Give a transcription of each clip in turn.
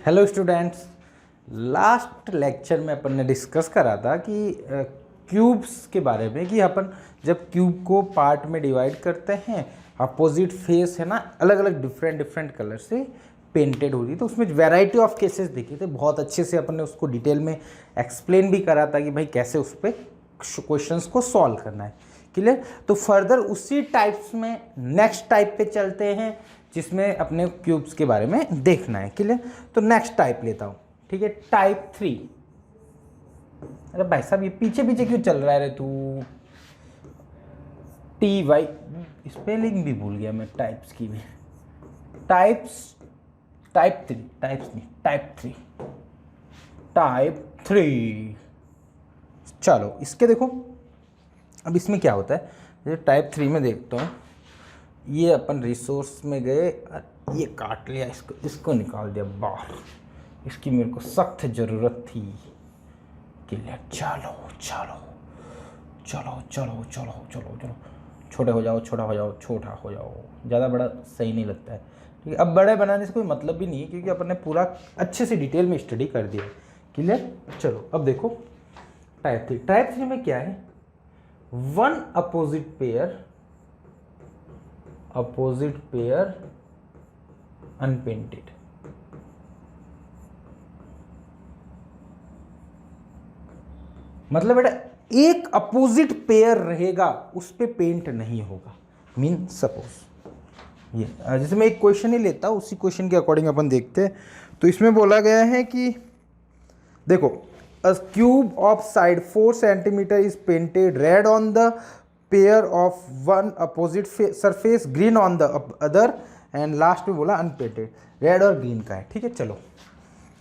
Hello students, last lecture में अपन ने discuss करा था कि क्यूब्स के बारे में कि अपन जब क्यूब को पार्ट में डिवाइड करते हैं, अपोजिट फेस है ना अलग अलग डिफरेंट कलर से पेंटेड होती, तो उसमें वैरायटी ऑफ केसेस दिखे थे। बहुत अच्छे से अपन ने उसको डिटेल में एक्सप्लेन भी करा था कि भाई कैसे उस पर क्वेश्चंस को सॉल्व करना है। क्लियर? तो फर्दर उसी टाइप्स में नेक्स्ट टाइप पे चलते हैं जिसमें अपने क्यूब्स के बारे में देखना है। क्लियर? तो नेक्स्ट टाइप लेता हूं, ठीक है, टाइप 3। अरे भाई साहब ये पीछे पीछे क्यों चल रहा है रे तू? TY स्पेलिंग भी भूल गया मैं टाइप्स की भी। टाइप 3। चलो इसके देखो, अब इसमें क्या होता है, जैसे टाइप 3 में देखता हूँ, ये अपन रिसोर्स में गए, ये काट लिया, इसको निकाल दिया बाहर, इसकी मेरे को सख्त ज़रूरत थी। क्लियर? चलो चलो चलो चलो चलो चलो चलो, छोटे हो जाओ, छोटा हो जाओ, छोटा हो जाओ, ज़्यादा बड़ा सही नहीं लगता है। ठीक है, अब बड़े बनाने से कोई मतलब भी नहीं है क्योंकि अपन ने पूरा अच्छे से डिटेल में स्टडी कर दिया। क्लियर? चलो अब देखो टाइप 3 में क्या है, वन अपोजिट पेयर अनपेंटेड। मतलब बेटा एक अपोजिट पेयर रहेगा, उस पे पेंट नहीं होगा। मीन सपोज ये जैसे मैं एक क्वेश्चन ही लेता हूं, उसी क्वेश्चन के अकॉर्डिंग अपन देखते हैं। तो इसमें बोला गया है कि देखो, a cube of side 4 centimeter is painted red on the pair of one opposite surface, green on the other, and last में बोला अनपेंटेड, रेड और ग्रीन का है। ठीक है, चलो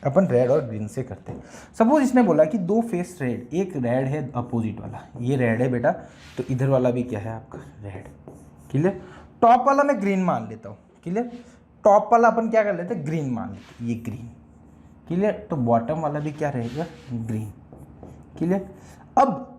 अपन रेड और ग्रीन से करते हैं। सपोज इसने बोला कि दो फेस रेड, एक रेड है अपोजिट वाला, ये रेड है बेटा, तो इधर वाला भी क्या है आपका रेड। क्लियर? टॉप वाला मैं ग्रीन मान लेता हूँ। क्लियर? टॉप वाला अपन क्या कर लेते हैं, ग्रीन मान लेते हैं, ये ग्रीन। क्लियर? तो बॉटम वाला भी क्या रहेगा, ग्रीन। क्लियर? अब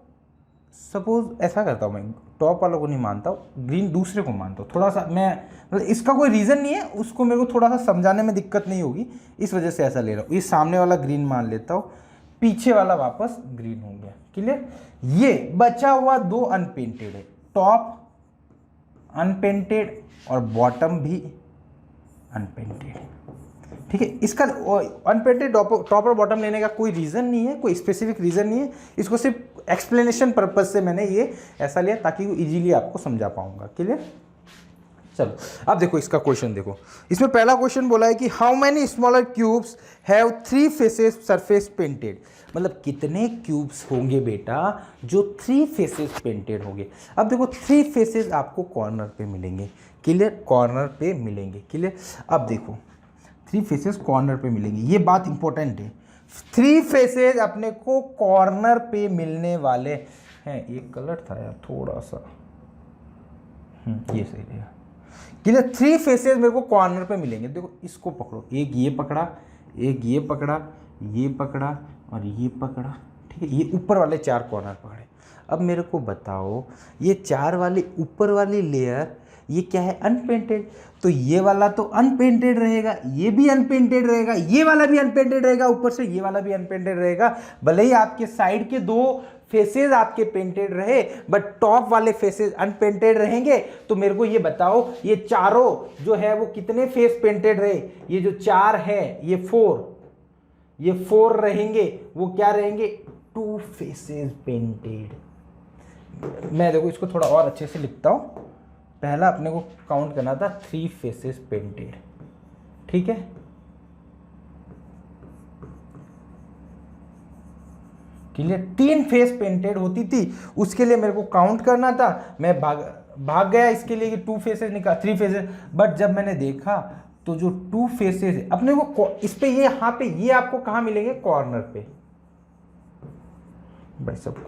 सपोज ऐसा करता हूँ, मैं टॉप वाला को नहीं मानता हूँ, ग्रीन दूसरे को मानता हूँ। थोड़ा सा मैं मतलब इसका कोई रीज़न नहीं है, उसको मेरे को थोड़ा सा समझाने में दिक्कत नहीं होगी, इस वजह से ऐसा ले रहा हूँ। ये सामने वाला ग्रीन मान लेता हूँ, पीछे वाला वापस ग्रीन हो गया। क्लियर? ये बचा हुआ दो अनपेंटेड है, टॉप अनपेंटेड और बॉटम भी अनपेंटेड। ठीक है, इसका अनपेंटेड टॉप और बॉटम लेने का कोई रीज़न नहीं है, कोई स्पेसिफिक रीज़न नहीं है, इसको सिर्फ एक्सप्लेनेशन पर्पज से मैंने ये ऐसा लिया ताकि वो इजीली आपको समझा पाऊंगा। क्लियर? चलो अब देखो इसका क्वेश्चन देखो, इसमें पहला क्वेश्चन बोला है कि how many smaller cubes have 3 faces surface painted. मतलब कितने क्यूब्स होंगे बेटा जो 3 फेसेस पेंटेड होंगे। अब देखो 3 फेसेस आपको कॉर्नर पे मिलेंगे। क्लियर? कॉर्नर पे मिलेंगे। क्लियर? अब देखो 3 फेसेस कॉर्नर पे मिलेंगे, ये बात इंपॉर्टेंट है। 3 फेसेस अपने को कॉर्नर पे मिलने वाले हैं। एक कलर था यार थोड़ा सा, ये सही रहेगा। क्लियर? 3 फेसेस मेरे को कॉर्नर पे मिलेंगे। देखो इसको पकड़ो, एक ये पकड़ा, एक ये पकड़ा, ये पकड़ा और ये पकड़ा। ठीक है, ये ऊपर वाले 4 कॉर्नर पकड़े। अब मेरे को बताओ ये 4 वाली ऊपर वाली लेयर ये क्या है, अनपेंटेड। तो ये वाला तो अनपेंटेड रहेगा, ये भी अनपेंटेड रहेगा, ये वाला भी अनपेंटेड रहेगा, ऊपर से ये वाला भी अनपेंटेड रहेगा। भले ही आपके साइड के 2 फेसेस आपके पेंटेड रहे, बट टॉप वाले फेसेस अनपेंटेड रहेंगे। तो मेरे को ये बताओ ये चारों जो है वो कितने फेस पेंटेड रहे। ये जो 4 है ये 4 रहेंगे, वो क्या रहेंगे, 2 फेसेस पेंटेड। मैं देखो इसको थोड़ा और अच्छे से लिखता हूं। पहला अपने को काउंट करना था 3 फेसेस पेंटेड। ठीक है, क्लियर? 3 फेस पेंटेड होती थी, उसके लिए मेरे को काउंट करना था। मैं भाग गया इसके लिए कि 2 फेसेस निकाल 3 फेसेस, बट जब मैंने देखा तो जो 2 फेसेस है अपने को इस पे ये यहाँ पे ये आपको कहाँ मिलेंगे, कॉर्नर पे। भाई सब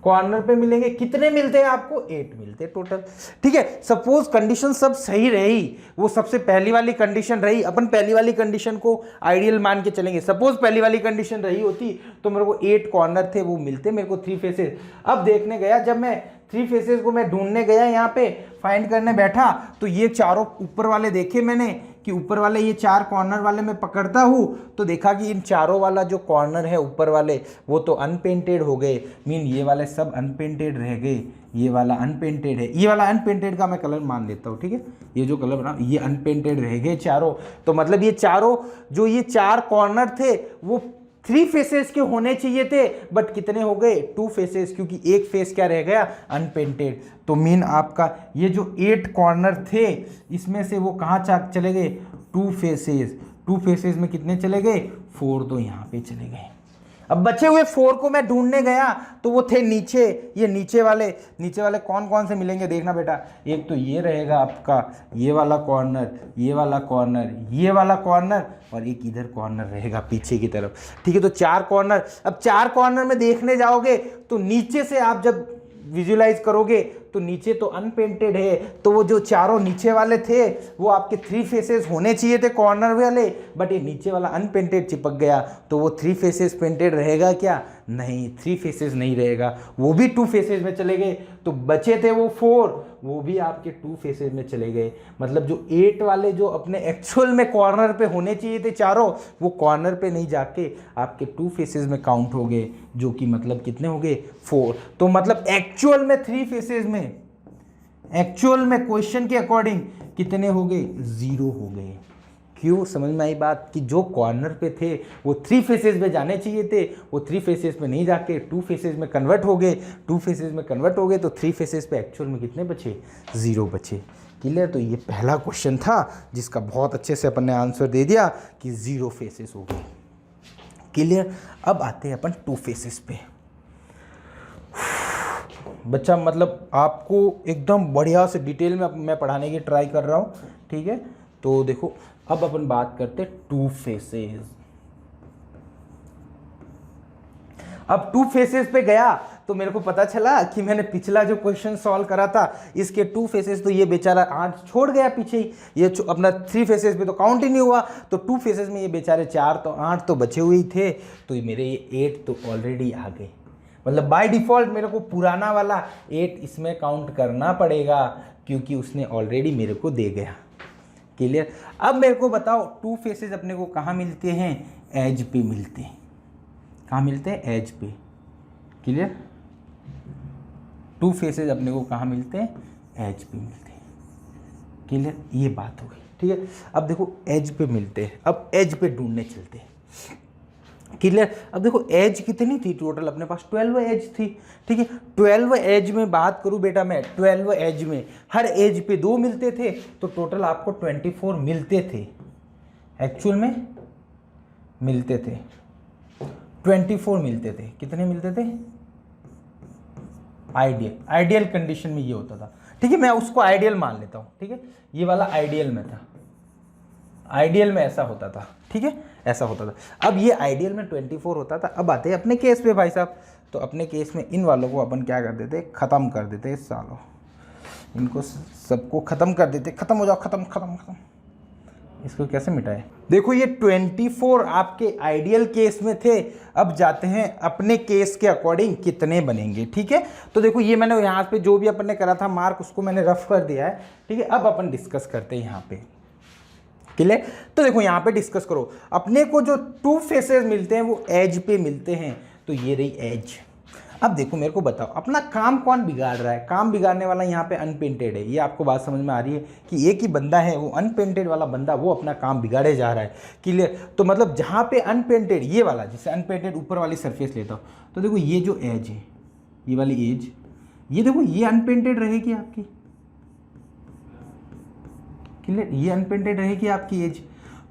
कॉर्नर पे मिलेंगे। कितने मिलते हैं आपको, 8 मिलते हैं टोटल। ठीक है, सपोज कंडीशन सब सही रही, वो सबसे पहली वाली कंडीशन रही, अपन पहली वाली कंडीशन को आइडियल मान के चलेंगे। सपोज पहली वाली कंडीशन रही होती तो मेरे को 8 कॉर्नर थे वो मिलते मेरे को 3 फेसेस। अब देखने गया जब मैं थ्री फेसेस को मैं ढूंढने गया यहाँ पे, फाइंड करने बैठा, तो ये चारों ऊपर वाले देखे मैंने कि ऊपर वाले ये चार कॉर्नर वाले मैं पकड़ता हूँ तो देखा कि इन चारों वाला जो कॉर्नर है ऊपर वाले वो तो अनपेंटेड हो गए, मीन ये वाले सब अनपेंटेड रह गए, ये वाला अनपेंटेड है, ये वाला अनपेंटेड का मैं कलर मान लेता हूँ, ठीक है, ये जो कलर बना ये अनपेंटेड रह गए चारों। तो मतलब ये चारों जो ये चार कॉर्नर थे वो थ्री फेसेस के होने चाहिए थे, बट कितने हो गए, टू फेसेस, क्योंकि एक फेस क्या रह गया, अनपेंटेड। तो मीन आपका ये जो 8 कॉर्नर थे इसमें से वो कहाँ चले गए, टू फेसेस। टू फेसेस में कितने चले गए, 4, तो यहाँ पे चले गए। अब बचे हुए 4 को मैं ढूंढने गया तो वो थे नीचे, ये नीचे वाले कौन कौन से मिलेंगे देखना बेटा, एक तो ये रहेगा आपका ये वाला कॉर्नर, ये वाला कॉर्नर, ये वाला कॉर्नर, और एक इधर कॉर्नर रहेगा पीछे की तरफ, ठीक है। तो 4 कॉर्नर, अब 4 कॉर्नर में देखने जाओगे तो नीचे से आप जब विजुलाइज करोगे तो नीचे तो अनपेंटेड है, तो वो जो चारों नीचे वाले थे वो आपके 3 फेसेस होने चाहिए थे कॉर्नर वाले, बट ये नीचे वाला अनपेंटेड चिपक गया, तो वो 3 फेसेस पेंटेड रहेगा क्या, नहीं, 3 फेसेस नहीं रहेगा, वो भी 2 फेसेस में चले गए। तो बचे थे वो 4, वो भी आपके 2 फेसेस में चले गए। मतलब जो 8 वाले जो अपने एक्चुअल में कॉर्नर पे होने चाहिए थे चारों, वो कॉर्नर पे नहीं जाके आपके 2 फेसेस में काउंट हो गए, जो कि मतलब कितने हो गए, 4। तो मतलब एक्चुअल में 3 फेसेस में, एक्चुअल में क्वेश्चन के अकॉर्डिंग कितने हो गए, 0 हो गए। क्यों, समझ में आई बात, कि जो कॉर्नर पे थे वो 3 फेसेस में जाने चाहिए थे, वो 3 फेसेस में नहीं जाके 2 फेसेस में कन्वर्ट हो गए। 2 फेसेस में कन्वर्ट हो गए तो 3 फेसेस पे एक्चुअल में कितने बचे, 0 बचे। क्लियर। तो ये पहला क्वेश्चन था जिसका बहुत अच्छे से अपन ने आंसर दे दिया कि 0 फेसेस हो गए। क्लियर। अब आते हैं अपन 2 फेसेस पे। बच्चा मतलब आपको एकदम बढ़िया से डिटेल में मैं पढ़ाने की ट्राई कर रहा हूँ, ठीक है। तो देखो अब अपन बात करते 2 फेसेस। अब 2 फेसेस पे गया तो मेरे को पता चला कि मैंने पिछला जो क्वेश्चन सॉल्व करा था इसके 2 फेसेस, तो ये बेचारा 8 छोड़ गया पीछे ही, ये अपना 3 फेसेस पे तो काउंट ही नहीं हुआ, तो 2 फेसेस में ये बेचारे 4 तो 8 तो बचे हुए ही थे, तो मेरे ये 8 तो ऑलरेडी आ गए। मतलब बाय डिफ़ॉल्ट मेरे को पुराना वाला 8 इसमें काउंट करना पड़ेगा क्योंकि उसने ऑलरेडी मेरे को दे गया। क्लियर। अब मेरे को बताओ 2 फेसेस अपने को कहाँ मिलते हैं, एज पे मिलते हैं। कहाँ मिलते हैं, एज पे। क्लियर। 2 फेसेस अपने को कहाँ मिलते हैं, एज पे मिलते हैं। क्लियर, ये बात हो गई, ठीक है। अब देखो एज पे मिलते हैं, अब एज पे ढूंढने चलते हैं। क्लियर। अब देखो एज कितनी थी टोटल अपने पास, 12 एज थी, ठीक है। 12 एज में बात करूं बेटा मैं, 12 एज में हर एज पे 2 मिलते थे, तो टोटल आपको 24 मिलते थे, एक्चुअल में मिलते थे 24 मिलते थे। कितने मिलते थे, आइडियल कंडीशन में ये होता था, ठीक है। मैं उसको आइडियल मान लेता हूं, ठीक है। ये वाला आइडियल में था, आइडियल में ऐसा होता था, ठीक है, ऐसा होता था। अब ये आइडियल में 24 होता था। अब आते हैं अपने केस पे भाई साहब, तो अपने केस में इन वालों को अपन क्या कर देते, ख़त्म कर देते, सालों इनको सबको ख़त्म कर देते, ख़त्म हो जाओ, ख़त्म ख़त्म ख़त्म। इसको कैसे मिटाए, देखो ये 24 आपके आइडियल केस में थे। अब जाते हैं अपने केस के अकॉर्डिंग कितने बनेंगे, ठीक है। तो देखो ये मैंने यहाँ पे जो भी अपन ने करा था मार्क उसको मैंने रफ कर दिया है, ठीक है। अब अपन डिस्कस करते हैं यहाँ पे। क्लियर। तो देखो यहाँ पे डिस्कस करो, अपने को जो 2 फेसेस मिलते हैं वो एज पे मिलते हैं, तो ये रही एज। अब देखो मेरे को बताओ अपना काम कौन बिगाड़ रहा है, काम बिगाड़ने वाला यहाँ पे अनपेंटेड है। ये आपको बात समझ में आ रही है कि एक ही बंदा है, वो अनपेंटेड वाला बंदा वो अपना काम बिगाड़े जा रहा है। क्लियर। तो मतलब जहाँ पे अनपेंटेड, ये वाला जैसे अनपेंटेड ऊपर वाली सरफेस लेता हूँ, तो देखो ये जो एज है, ये वाली एज, ये देखो ये अनपेंटेड रहेगी आपकी। क्लियर। ये अनपेंटेड रहेगी आपकी एज।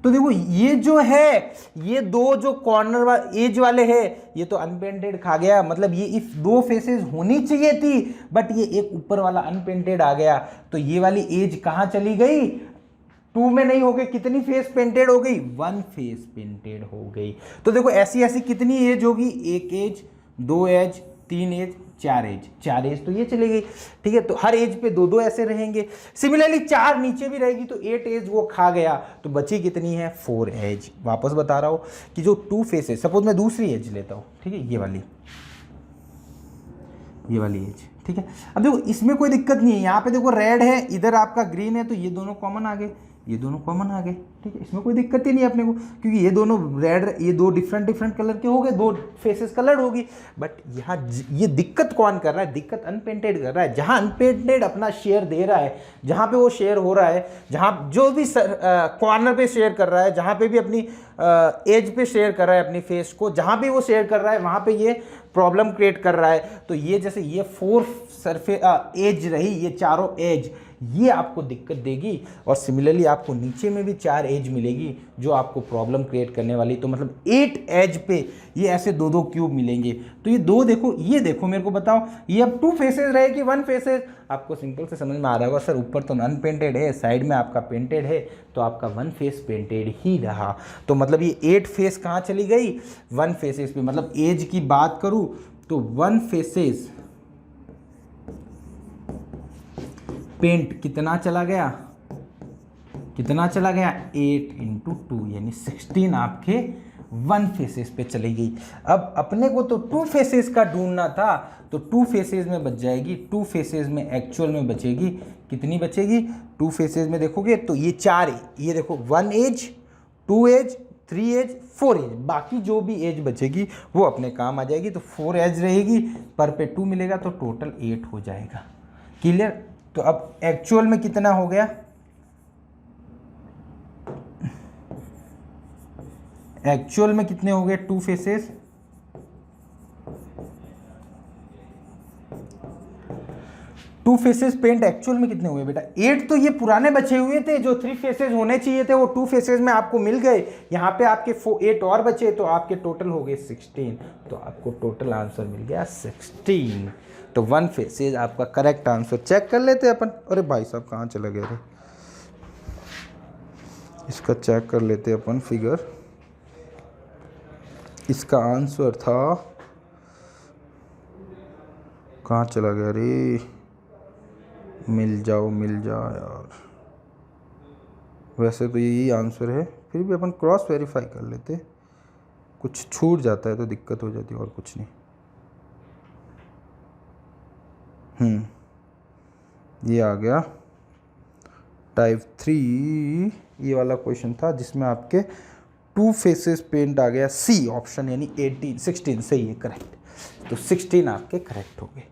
तो देखो ये जो है, ये 2 जो कॉर्नर एज वाले हैं ये तो अनपेंटेड खा गया, मतलब ये इफ 2 फेसेस होनी चाहिए थी, बट ये एक ऊपर वाला अनपेंटेड आ गया, तो ये वाली एज कहाँ चली गई, 2 में नहीं हो गई, कितनी फेस पेंटेड हो गई, 1 फेस पेंटेड हो गई। तो देखो ऐसी ऐसी कितनी एज होगी, 1 age, 2 age, 3 age, 4 age, 4 age तो ये चली गई, ठीक है। तो हर एज पे 2 ऐसे रहेंगे। सिमिलरली 4 नीचे भी रहेगी तो 8 एज वो खा गया, तो बची कितनी है, 4 एज। वापस बता रहा हूँ कि जो 2 फेसेस, सपोज मैं दूसरी एज लेता हूँ, ठीक है, ये वाली एज, ठीक है। अब देखो इसमें कोई दिक्कत नहीं है, यहाँ पे देखो रेड है, इधर आपका ग्रीन है, तो ये दोनों कॉमन आ गए, ये दोनों कॉमन आ गए, ठीक है। इसमें कोई दिक्कत ही नहीं है अपने को, क्योंकि ये दोनों रेड, ये दो डिफरेंट कलर के हो गए, दो फेसेस कलर्ड होगी। बट यहाँ ये दिक्कत कौन कर रहा है, दिक्कत अनपेंटेड कर रहा है। जहाँ अनपेंटेड अपना शेयर दे रहा है, जहाँ पे वो शेयर हो रहा है, जहाँ जो भी कॉर्नर पे शेयर कर रहा है, जहाँ पे भी अपनी एज पे शेयर कर रहा है अपनी फेस को, जहाँ भी वो शेयर कर रहा है वहाँ पे ये प्रॉब्लम क्रिएट कर रहा है। तो ये जैसे ये 4 सरफेस एज रही, ये चारों एज, ये आपको दिक्कत देगी। और सिमिलरली आपको नीचे में भी 4 एज मिलेगी जो आपको प्रॉब्लम क्रिएट करने वाली। तो मतलब 8 एज पे ये ऐसे 2-2 क्यूब मिलेंगे। तो ये दो देखो, ये देखो, मेरे को बताओ ये अब 2 फेसेस रहे कि 1 फेसेस? आपको सिंपल से समझ में आ रहा होगा सर, ऊपर तो अनपेंटेड है, साइड में आपका पेंटेड है, तो आपका 1 फेस पेंटेड ही रहा। तो मतलब ये 8 फेस कहाँ चली गई? 1 फेसेस पे। मतलब एज की बात करूँ तो 1 फेसेस पेंट कितना चला गया, कितना चला गया? 8 × 2 यानी 16 आपके 1 फेसेस पे चली गई। अब अपने को तो 2 फेसेस का ढूंढना था, तो 2 फेसेस में बच जाएगी। 2 फेसेस में एक्चुअल में बचेगी, कितनी बचेगी? 2 फेसेस में देखोगे तो ये 4, ये देखो 1 एज, 2 एज, 3 एज, 4 एज, बाकी जो भी एज बचेगी वो अपने काम आ जाएगी। तो 4 एज रहेगी, पर पे 2 मिलेगा, तो टोटल 8 हो जाएगा। क्लियर? तो अब एक्चुअल में कितना हो गया? एक्चुअल में कितने हो गए 2 फेसेस? 2 फेसेस पेंट एक्चुअल में कितने हुए बेटा? 8 तो ये पुराने बचे हुए थे, जो 3 फेसेस होने चाहिए थे वो 2 फेसेस में आपको मिल गए। यहाँ पे आपके 8 और बचे, तो आपके टोटल हो गए 16। तो आपको टोटल आंसर मिल गया 16। तो 1 फेसेस आपका करेक्ट आंसर। चेक कर लेते हैं अपन। अरे भाई साहब कहाँ चले गए रे? इसका चेक कर लेते हैं अपन फिगर। इसका आंसर था, कहाँ चला गया रे? मिल जाओ यार। वैसे तो यही आंसर है, फिर भी अपन क्रॉस वेरीफाई कर लेते, कुछ छूट जाता है तो दिक्कत हो जाती है, और कुछ नहीं। ये आ गया टाइप 3, ये वाला क्वेश्चन था जिसमें आपके 2 फेसेस पेंट आ गया। सी ऑप्शन यानी 16 सही है, करेक्ट। तो 16 आपके करेक्ट हो गए।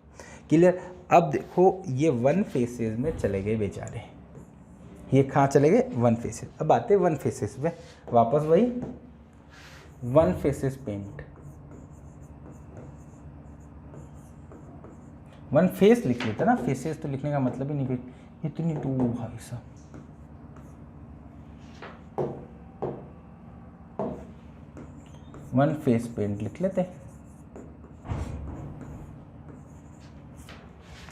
क्लियर? अब देखो ये 1 फेसेस में चले गए बेचारे, ये कहाँ चले गए? 1 फेसेस। अब आते 1 फेसेस में वापस, वही 1 फेसेस पेंट, 1 फेस लिख लेते ना, फेसेस तो लिखने का मतलब ही नहीं फिर इतनी 2 भाई साहब। वन फेस पेंट लिख लेते हैं।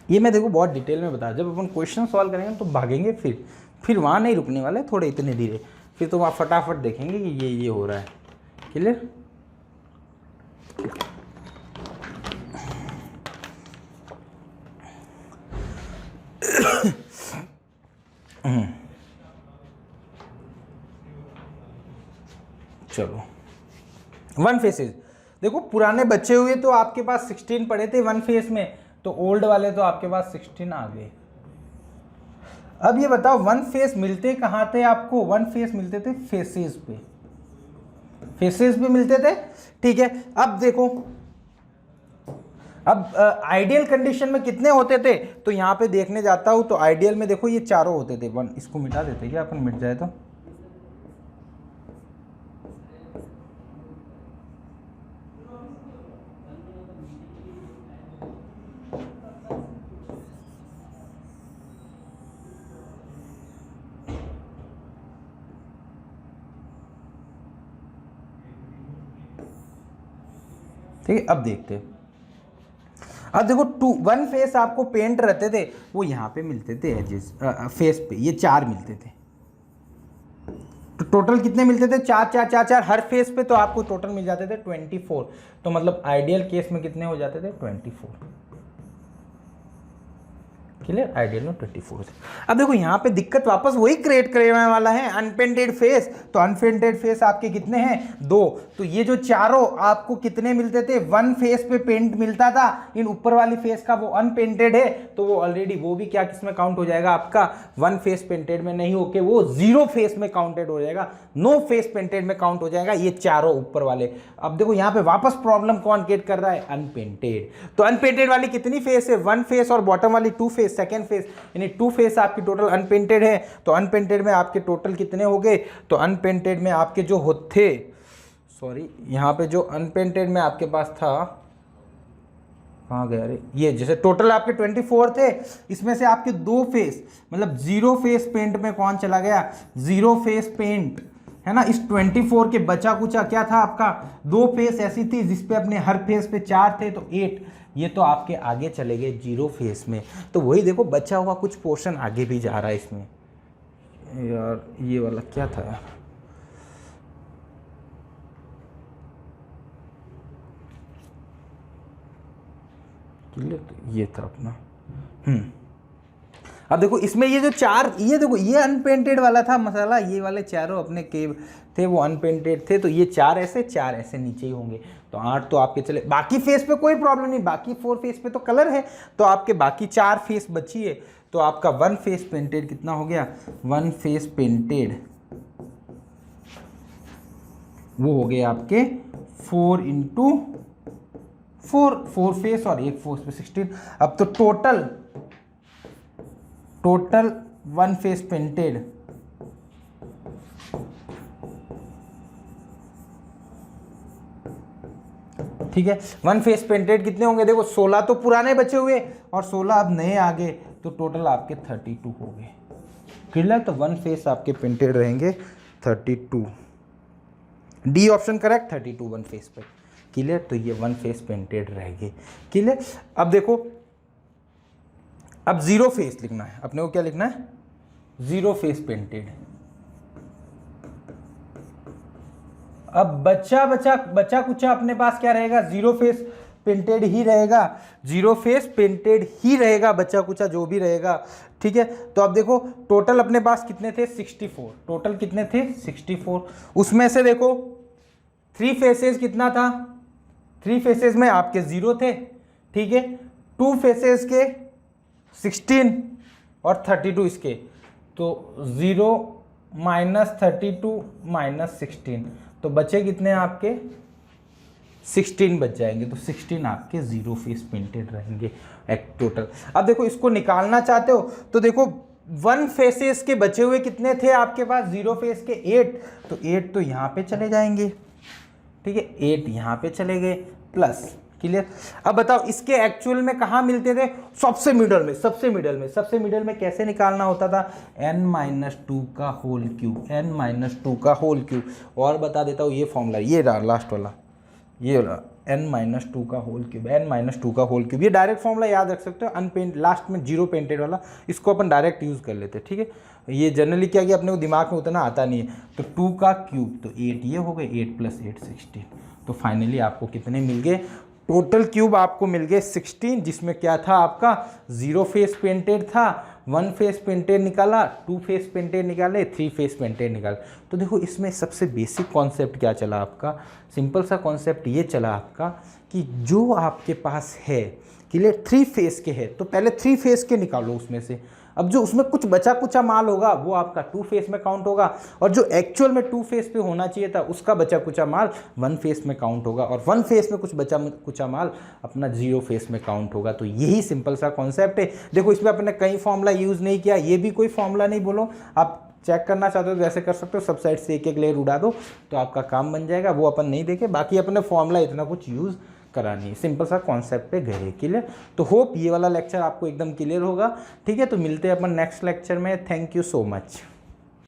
ये मैं देखो बहुत डिटेल में बता, जब अपन क्वेश्चन सॉल्व करेंगे तो भागेंगे, फिर वहाँ नहीं रुकने वाले, थोड़े इतने धीरे, फिर तो वहाँ फटाफट देखेंगे कि ये हो रहा है। क्लियर? चलो 1 फेसेस देखो, पुराने बचे हुए तो आपके पास 16 पड़े थे 1 फेस में, तो ओल्ड वाले तो आपके पास 16 आ गए। अब ये बताओ 1 फेस मिलते कहाँ थे आपको? 1 फेस मिलते थे फेसेस पे, फेसेस पे मिलते थे। ठीक है, अब देखो, अब आइडियल कंडीशन में कितने होते थे? तो यहाँ पे देखने जाता हूँ तो आइडियल में देखो ये चारों होते थे 1। इसको मिटा देते क्या अपन, मिट जाए तो? ठीक है, अब देखते हैं। अब देखो 1 फेस आपको पेंट रहते थे, वो यहाँ पे मिलते थे एजेस, फेस पे ये 4 मिलते थे। तो टोटल कितने मिलते थे? 4 4 4 4 हर फेस पे, तो आपको टोटल मिल जाते थे 24। तो मतलब आइडियल केस में कितने हो जाते थे? 24। क्लियर, आइडियल में 24 से। अब देखो यहाँ पे दिक्कत वापस वही क्रिएट करने वाला है, अनपेंटेड फेस। तो अनपेंटेड फेस आपके कितने हैं, 2। तो ये जो चारों आपको कितने मिलते थे, 1 फेस पे पेंट मिलता था, इन ऊपर वाली फेस का वो अनपेंटेड है, तो वो ऑलरेडी वो भी क्या किस में काउंट हो जाएगा आपका, 1 फेस पेंटेड में नहीं होके वो 0 फेस में काउंटेड हो जाएगा, नो फेस पेंटेड में काउंट हो जाएगा ये चारों ऊपर वाले। अब देखो यहाँ पे वापस प्रॉब्लम कौन क्रिएट कर रहा है, अनपेंटेड। तो अनपेंटेड वाली कितनी फेस है, 1 फेस और बॉटम वाली 2 फेस, सेकेंड फेस, यानी 2 फेस आपकी टोटल अनपेंटेड है। तो अनपेंटेड में आपके टोटल कितने हो गए, तो अनपेंटेड में आपके जो होते, सॉरी यहाँ पे जो अनपेंटेड में आपके पास था, कहाँ गया अरे, ये जैसे टोटल आपके 24 थे, इसमें से आपके 2 फेस मतलब 0 फेस पेंट में कौन चला गया, 0 फेस पेंट है ना। इस 24 के बचा कुचा क्या था आपका, 2 फेस ऐसी थी जिसपे अपने हर फेस पे 4 थे, तो 8, ये तो आपके आगे चले गए 0 फेस में। तो वही देखो बचा हुआ कुछ पोर्शन आगे भी जा रहा है इसमें। यार ये वाला क्या था यार, ये था अपना। अब देखो इसमें ये जो 4, ये देखो ये अनपेंटेड वाला था मसाला, ये वाले चारों अपने केव थे वो अनपेंटेड थे, तो ये 4 ऐसे नीचे ही होंगे। तो 8 तो आपके चले, बाकी फेस पे कोई प्रॉब्लम नहीं, बाकी 4 फेस पे तो कलर है, तो आपके बाकी 4 फेस बची है। तो आपका 1 फेस पेंटेड कितना हो गया, 1 फेस पेंटेड वो हो गए आपके 4 इंटू 4 फेस और 1 फोर्स पे 16। अब तो टोटल 1 फेस पेंटेड ठीक है, 1 फेस पेंटेड कितने होंगे, देखो 16 तो पुराने बचे हुए और 16 अब नए आ गए, तो टोटल आपके 32 हो गए। क्लियर, तो 1 फेस आपके पेंटेड रहेंगे 32, डी ऑप्शन करेक्ट, 32 1 फेस पे। क्लियर, तो ये 1 फेस पेंटेड रहेगी। क्लियर, अब देखो अब 0 फेस लिखना है अपने को, क्या लिखना है, 0 फेस पेंटेड। अब बचा कुचा अपने पास क्या रहेगा, 0 फेस पेंटेड ही रहेगा, 0 फेस पेंटेड ही रहेगा, बचा कुचा जो भी रहेगा। ठीक है, तो अब देखो टोटल अपने पास कितने थे, 64, टोटल कितने थे 64। उसमें से देखो 3 फेसेस कितना था, 3 फेसेस में आपके 0 थे, ठीक है, 2 फेसेस के 16 और 32 इसके, तो 0 माइनस 32 माइनस 16, तो बचे कितने आपके 16 बच जाएंगे, तो 16 आपके 0 फेस पेंटेड रहेंगे एक टोटल। अब देखो इसको निकालना चाहते हो तो देखो 1 फेसेस के बचे हुए कितने थे आपके पास, 0 फेस के 8, तो 8 तो यहाँ पे चले जाएंगे, ठीक है, 8 यहाँ पे चले गए प्लस। क्लियर, अब बताओ इसके एक्चुअल में कहाँ मिलते थे, सबसे मिडल में कैसे निकालना होता था, n-2 का होल क्यूब, n-2 का होल क्यूब। और बता देता हूँ ये फॉर्मूला, ये लास्ट वाला, ये वाला n-2 का होल क्यूब, n-2 का होल क्यूब, ये डायरेक्ट फॉर्मूला याद रख सकते हो, अनपेंट लास्ट में 0 पेंटेड वाला, इसको अपन डायरेक्ट यूज़ कर लेते हैं। ठीक है, ये जनरली क्या कि अपने को दिमाग में उतना आता नहीं है, तो 2 का क्यूब तो 8, ये हो गए 8 + 8 16, तो फाइनली आपको कितने मिल गए, टोटल क्यूब आपको मिल गए 16, जिसमें क्या था आपका 0 फेस पेंटेड था, 1 फेस पेंटेड निकाला, 2 फेस पेंटेड निकाले, 3 फेस पेंटेड निकाले। तो देखो इसमें सबसे बेसिक कॉन्सेप्ट क्या चला आपका, सिंपल सा कॉन्सेप्ट ये चला आपका कि जो आपके पास है क्लियर 3 फेस के है, तो पहले 3 फेस के निकालो उसमें से। अब जो उसमें कुछ बचा कुचा माल होगा वो आपका 2 फेस में काउंट होगा, और जो एक्चुअल में 2 फेस पे होना चाहिए था उसका बचा कुचा माल 1 फेस में काउंट होगा, और 1 फेस में कुछ बचा कुचा माल अपना 0 फेस में काउंट होगा। तो यही सिंपल सा कॉन्सेप्ट है। देखो इसमें अपने कई फॉर्मूला यूज़ नहीं किया, ये भी कोई फॉर्मूला नहीं, बोलो आप चेक करना चाहते हो तो वैसे कर सकते हो, सब साइड से एक लेयर उड़ा दो तो आपका काम बन जाएगा, वो अपन नहीं देखे। बाकी अपने फॉर्मूला इतना कुछ यूज़ करानी है, सिंपल सा कॉन्सेप्ट पे गए। क्लियर, तो होप ये वाला लेक्चर आपको एकदम क्लियर होगा। ठीक है, तो मिलते हैं अपन नेक्स्ट लेक्चर में। Thank you so much.